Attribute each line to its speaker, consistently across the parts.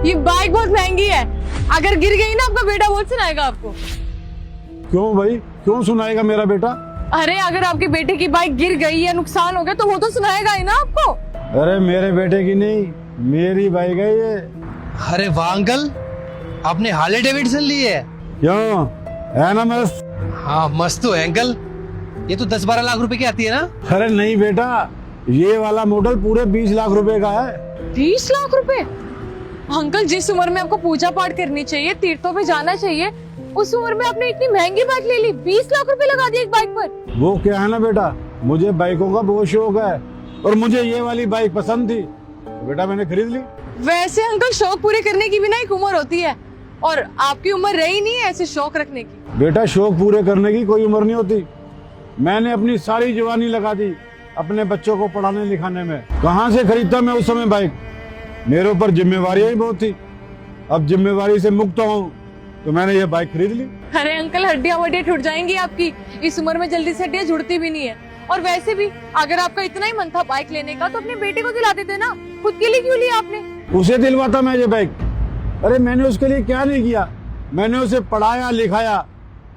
Speaker 1: ये बाइक बहुत महंगी है, अगर गिर गई ना आपका बेटा बहुत सुनाएगा आपको।
Speaker 2: क्यों भाई, क्यों सुनाएगा मेरा बेटा?
Speaker 1: अरे अगर आपके बेटे की बाइक गिर गई या नुकसान हो गया तो वो तो सुनाएगा ही ना आपको।
Speaker 2: अरे मेरे बेटे की नहीं, मेरी बाइक है ये।
Speaker 3: अरे वाह अंकल, आपने हार्ले डेविडसन ली है?
Speaker 2: क्यों, है ना मस्त?
Speaker 3: हाँ मस्त तो है अंकल, ये तो 10-12 लाख रुपए की आती है ना?
Speaker 2: अरे नहीं बेटा, ये वाला मॉडल पूरे 20 लाख रुपए का है।
Speaker 1: 20 लाख रुपए? अंकल जिस उम्र में आपको पूजा पाठ करनी चाहिए, तीर्थों पे जाना चाहिए, उस उम्र में आपने इतनी महंगी बाइक ले ली। 20 लाख रुपए लगा दिए एक बाइक पर।
Speaker 2: वो क्या है ना बेटा, मुझे बाइकों का बहुत शौक है और मुझे ये वाली बाइक पसंद थी तो बेटा मैंने खरीद ली।
Speaker 1: वैसे अंकल शौक पूरे करने की भी ना एक उम्र होती है, और आपकी उम्र रही नहीं है ऐसे शौक रखने की।
Speaker 2: बेटा शौक पूरे करने की कोई उम्र नहीं होती। मैंने अपनी सारी जवानी लगा दी अपने बच्चों को पढ़ाने लिखाने में। कहाँ से खरीदता मैं उस समय बाइक, मेरे ऊपर जिम्मेवारियां ही बहुत थी। अब जिम्मेवारी से मुक्त हूँ तो मैंने ये बाइक खरीद ली।
Speaker 1: अरे अंकल हड्डियां वड्डियां टूट जाएंगी आपकी, इस उम्र में जल्दी से हड्डियां जुड़ती भी नहीं है। और वैसे भी अगर आपका इतना ही मन था बाइक लेने का तो अपने बेटे को दिला देते ना, खुद के लिए क्यों लिया आपने?
Speaker 2: उसे दिलवाता मैं ये बाइक। अरे मैंने उसके लिए क्या नहीं किया, मैंने उसे पढ़ाया लिखाया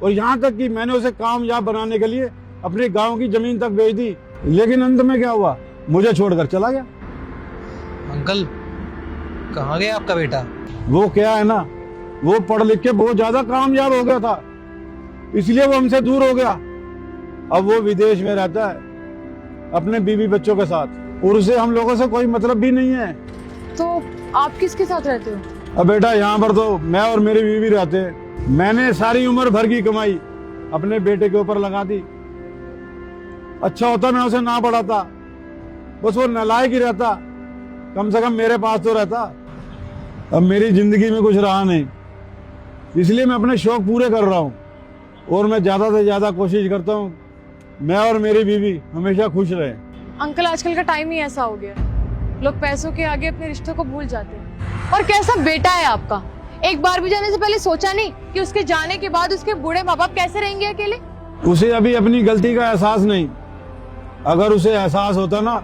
Speaker 2: और यहाँ तक कि मैंने उसे कामयाब बनाने के लिए अपने गांव की जमीन तक बेच दी। लेकिन अंत में क्या हुआ, मुझे छोड़कर चला गया।
Speaker 3: अंकल कहाँ गया आपका बेटा?
Speaker 2: वो क्या है ना, वो पढ़ लिख के बहुत ज्यादा कामयाब हो गया था, इसलिए वो हमसे दूर हो गया। अब वो विदेश में रहता है अपने बीवी बच्चों के साथ, और उसे हम लोगों से कोई मतलब भी नहीं है।
Speaker 1: तो आप किसके साथ रहते हो?
Speaker 2: अब बेटा यहाँ पर तो मैं और मेरी बीवी रहते हैं। मैंने सारी उम्र भर की कमाई अपने बेटे के ऊपर लगा दी। अच्छा होता मैं उसे ना पढ़ाता, बस वो नालायक ही रहता, कम से कम मेरे पास तो रहता। अब मेरी जिंदगी में कुछ रहा नहीं, इसलिए मैं अपने शौक पूरे कर रहा हूँ और मैं ज्यादा से ज्यादा कोशिश करता हूँ मैं और मेरी बीवी हमेशा खुश रहे।
Speaker 1: अंकल आजकल का टाइम ही ऐसा हो गया, लोग पैसों के आगे अपने रिश्तों को भूल जाते हैं। और कैसा बेटा है आपका, एक बार भी जाने से पहले सोचा नहीं कि उसके जाने के बाद उसके बूढ़े माँ बाप कैसे रहेंगे अकेले?
Speaker 2: उसे अभी अपनी गलती का एहसास नहीं, अगर उसे एहसास होता ना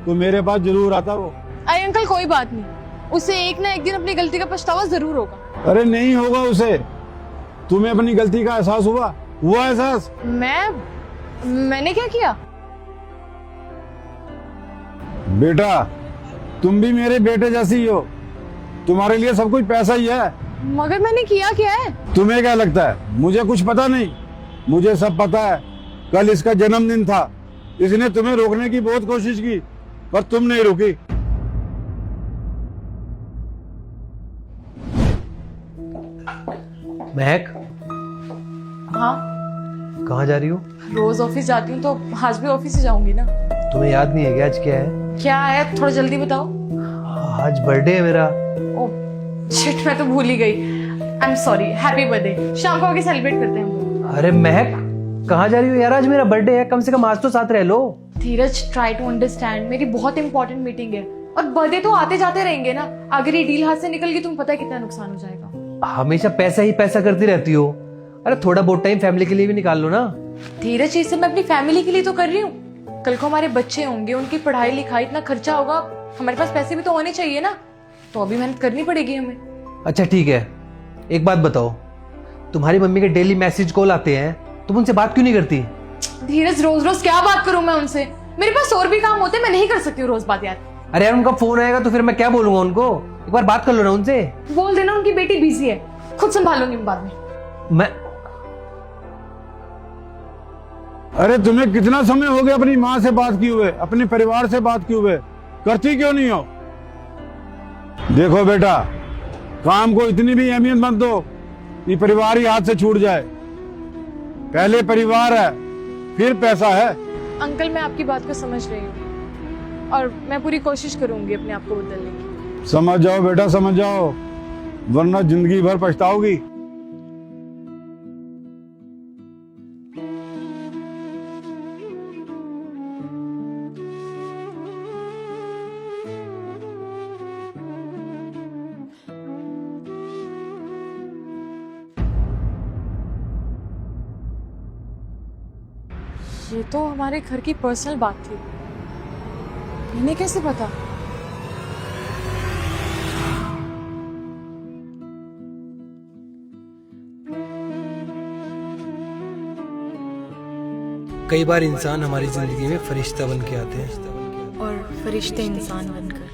Speaker 2: तो मेरे पास जरूर आता वो।
Speaker 1: अरे अंकल कोई बात नहीं, उसे एक ना एक दिन अपनी गलती का पछतावा जरूर होगा।
Speaker 2: अरे नहीं होगा उसे। तुम्हें अपनी गलती का एहसास हुआ एहसास?
Speaker 1: मैंने क्या किया?
Speaker 2: बेटा तुम भी मेरे बेटे जैसी ही हो, तुम्हारे लिए सब कुछ पैसा ही है।
Speaker 1: मगर मैंने किया क्या है?
Speaker 2: तुम्हें क्या लगता है मुझे कुछ पता नहीं? मुझे सब पता है। कल इसका जन्मदिन था, इसने तुम्हें रोकने की बहुत कोशिश की पर तुम नहीं रोकी।
Speaker 3: महक
Speaker 1: हाँ
Speaker 3: कहाँ जा रही हो?
Speaker 1: रोज ऑफिस जाती हूँ तो आज भी ऑफिस ही जाऊंगी ना।
Speaker 3: तुम्हें याद नहीं है क्या आज क्या है?
Speaker 1: क्या है थोड़ा जल्दी बताओ।
Speaker 3: आज बर्थडे है मेरा।
Speaker 1: ओह शिट, मैं तो भूल ही गई। I am sorry, happy birthday. शाम को आके सेलिब्रेट करते हैं हम लोग।
Speaker 3: अरे महक कहाँ जा रही हो यार, आज मेरा बर्थडे है, कम से कम आज तो साथ रह लो।
Speaker 1: धीरज ट्राई टू अंडरस्टैंड, मेरी बहुत इंपॉर्टेंट मीटिंग है और बर्थडे तो आते जाते रहेंगे ना। अगर ये डील हाथ से निकल गई तुम पता है कितना नुकसान हो जाएगा।
Speaker 3: हमेशा पैसा ही पैसा करती रहती हो। अरे थोड़ा बहुत टाइम फैमिली के लिए भी निकाल लो ना।
Speaker 1: धीरज ये सब मैं अपनी फैमिली के लिए तो कर रही हूँ, कल को हमारे बच्चे होंगे, उनकी पढ़ाई लिखाई, इतना खर्चा होगा, हमारे पास पैसे भी तो होने चाहिए ना, तो अभी मेहनत करनी पड़ेगी हमें।
Speaker 3: अच्छा ठीक है, एक बात बताओ, तुम्हारी मम्मी के डेली मैसेज कॉल आते हैं, तुम उनसे बात क्यों नहीं करती?
Speaker 1: धीरज रोज रोज क्या बात करूं मैं उनसे, मेरे पास और भी काम होते हैं, मैं नहीं कर सकती हूँ रोज बात यार।
Speaker 3: अरे यार उनका फोन आएगा तो फिर मैं क्या बोलूंगा उनको, एक बार बात कर लो ना उनसे।
Speaker 1: बोल देना उनकी बेटी बिजी है, खुद संभालूंगी बाद में।
Speaker 3: मैं
Speaker 2: अरे तुम्हें कितना समय हो गया अपनी माँ से बात किए हुए, अपने परिवार से बात किए हुए, करती क्यों नहीं हो? देखो बेटा, काम को इतनी भी अहमियत मत दो कि परिवार ही हाथ से छूट जाए। पहले परिवार है फिर पैसा है।
Speaker 1: अंकल मैं आपकी बात को समझ रही हूँ और मैं पूरी कोशिश करूंगी अपने आप को बदलने की।
Speaker 2: समझ जाओ बेटा, समझ जाओ, वरना जिंदगी भर पछताओगी।
Speaker 1: ये तो हमारे घर की पर्सनल बात थी, इन्हें कैसे पता?
Speaker 3: कई बार इंसान हमारी जिंदगी में फरिश्ता बन के आते हैं
Speaker 1: और फरिश्ते इंसान बनकर।